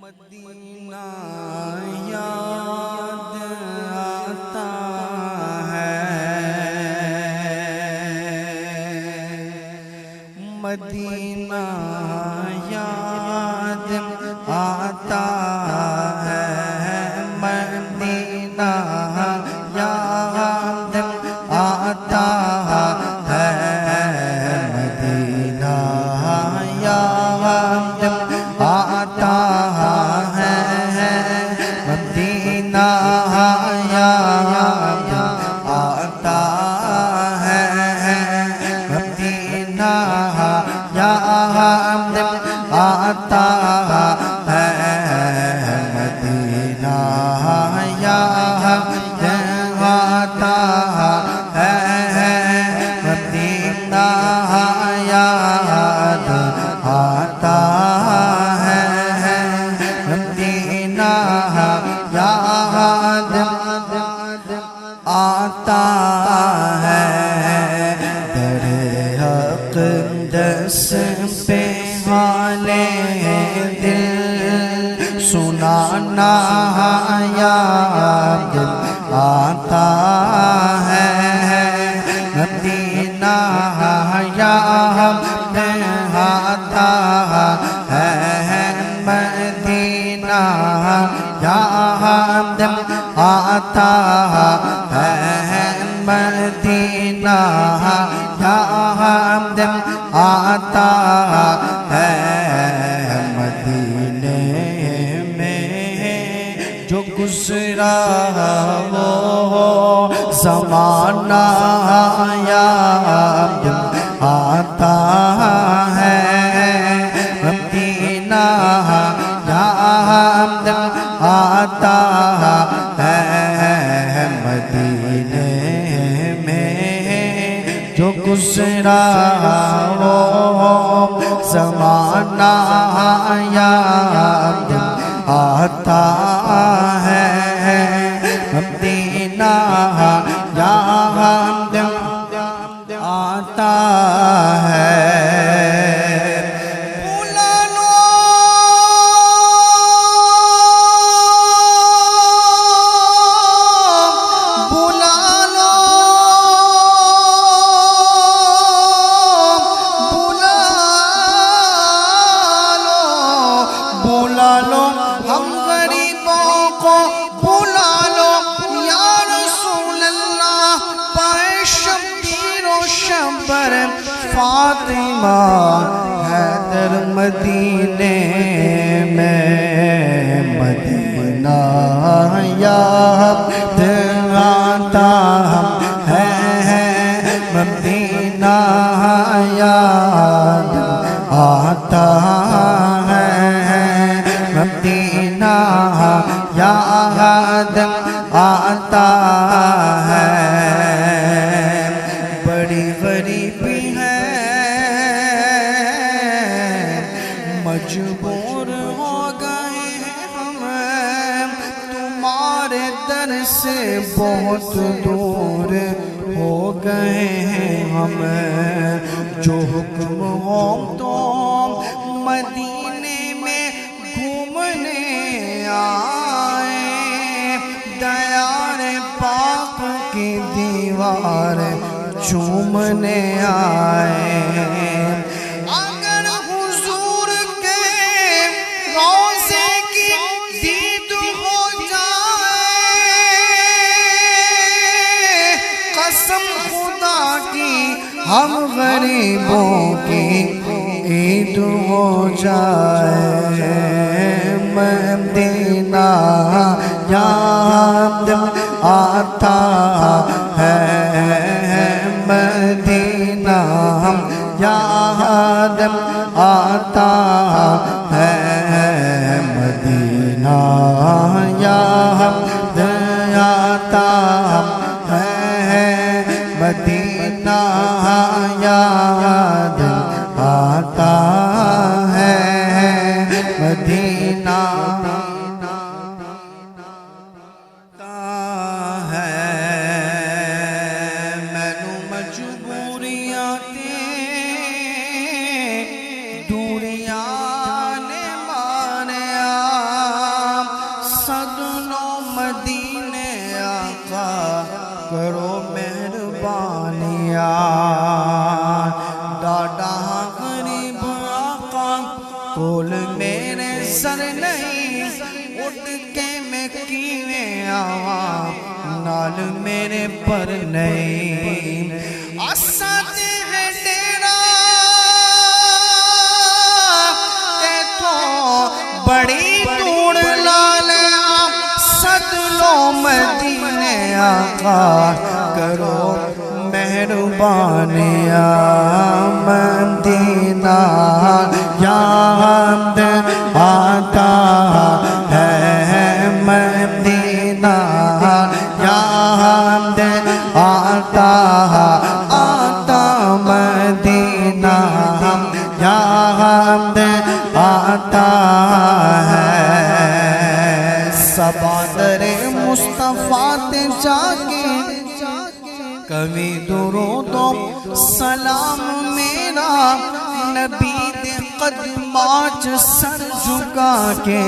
مدینہ یاد آتا ہے، مدینہ یاد آتا ہے، مدینہ یاد آتا ہے، مدینہ یاد آتا ہے، مدینہ یاد آتا ہے، مدینہ یاد آتا ہے، مدینہ یاد آتا ہے، مدینہ یاد آتا ہے، مدینہ یاد آتا ہے، در اقدس پہ حالِ دل سنانا یاد آتا ہے، مدینہ یاد آتا ہے، مدینہ یاد آتا ہے، مدینہ یاد آتا ہے، مدینے میں جو گزرا وہ زمانہ یاد آتا ہے، مدینہ یاد آتا ہے، مدینے میں جو گزرا وہ زمانہ یاد آتا ہے، مدینہ یاد آتا ہے۔ ہم غریبوں کو بلا لو یا رسول اللہ، پائے شبیر و شبر فاطمہ حیدر مدینے میں، مدینہ یاد آتا ہے، مدینہ یاد آتا ہے، مدینہ یاد آتا ہے، بڑی غریبی ہے، مجبور ہو گئے ہم تمہارے در سے، بہت دور ہو گئے ہیں ہم، جو حکم ہو تو مدینے میں گھومنے آئے، دیار پاک کی دیوار چومنے آئے، اگر حضور کے روضے کی دید ہو جائے، قسم خدا کی ہم غریبوں کی عید ہو جائے، مدینہ یاد آتا ہے، مدینہ یاد آتا ہے، مدینہ یاد آتا ہے، مدینہ یاد آتا ہے، مدینہ آتا ہے، مینوں مجبوریاں تے دوریاں نے ماریا، میرے سر نہیں اٹھ کے میں کیویں آواں نال میرے پر نہیں اسد ہے ڈیرا تے تو بڑی توڑ لال سد لو مدینے آقا کرو مہربانیا مدینہ یاد آتا ہے مدینہ یاد آتا مدینہ یاد آتا ہے سبادر مصطفیٰ تے جا کے کبھی درود و سلام میرا نبی دے قدمات سر جھکا کے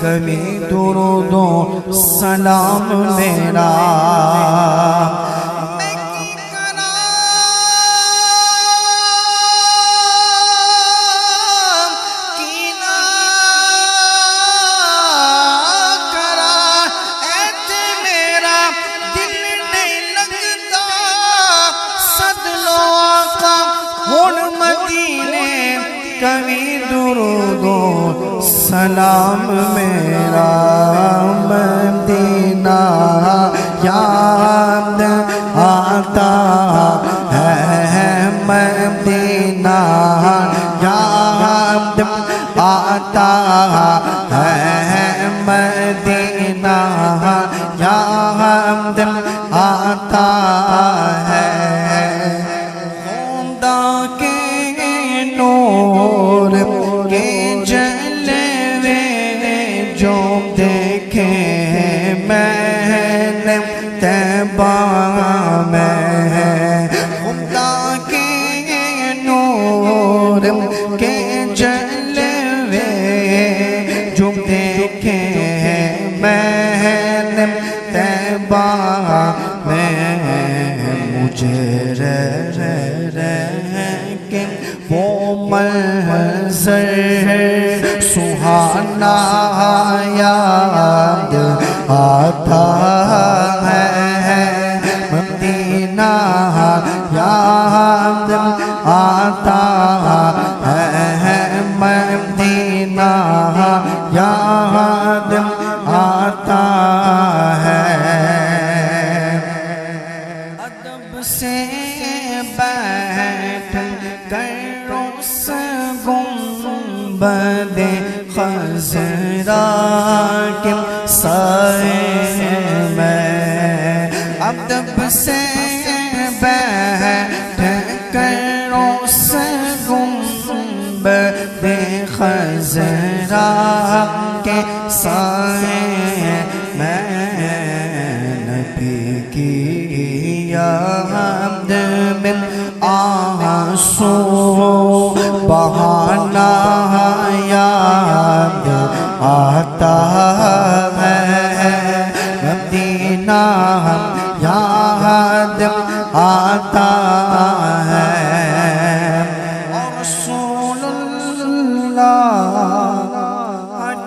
کبھی درود و سلام میرا کبھی درود و سلام میرا مدینہ یاد آتا ہے مدینہ یاد آتا ہے مدینہ یاد آتا ہے خدا کے نور کے جلوے جو دیکھے میں نے طیبہ میں خدا کے نور کے جلوے جو دیکھے میں نے طیبہ میں مجھے رہ کے وہ منظر سہانا یاد آتا ہے مدینہ یاد آتا ہے مدینہ یاد آتا ہے ادب سے بیٹھ کر اس گنبد خضرا کے سائے میں ادب سے بیٹھ کر اس گنبد خضرا کے سائے میں نبی کی یاد میں آنسو بہانا یاد آتا ہے مدینہ یاد آتا ہے رسول اللہ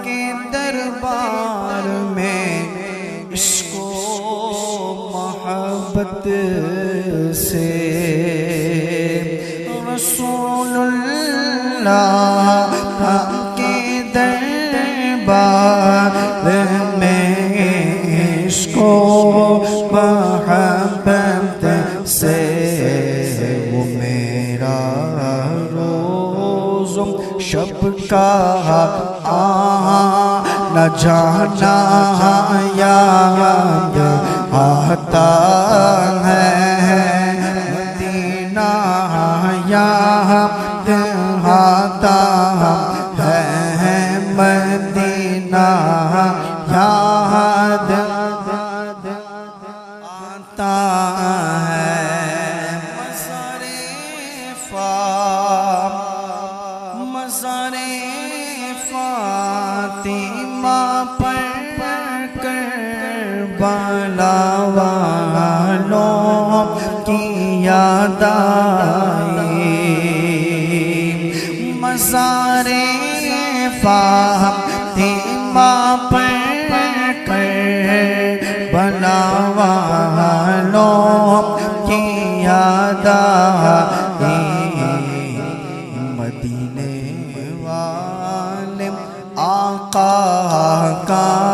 کے دربار میں عشق و محبت سے رسول اللہ کے دربار میں عشق و محبت سے وہ میرا روز شب کا آنا جانا یاد آتا ہے مدینہ یاد آتا ہے مدینہ یاد آتا ہے مزار فاطمہ پر کربلا والوں کی یاد آئی مزار فاطمہ پڑھ کر بلا والوں کی یاد آئی، مدینے والے آقا کا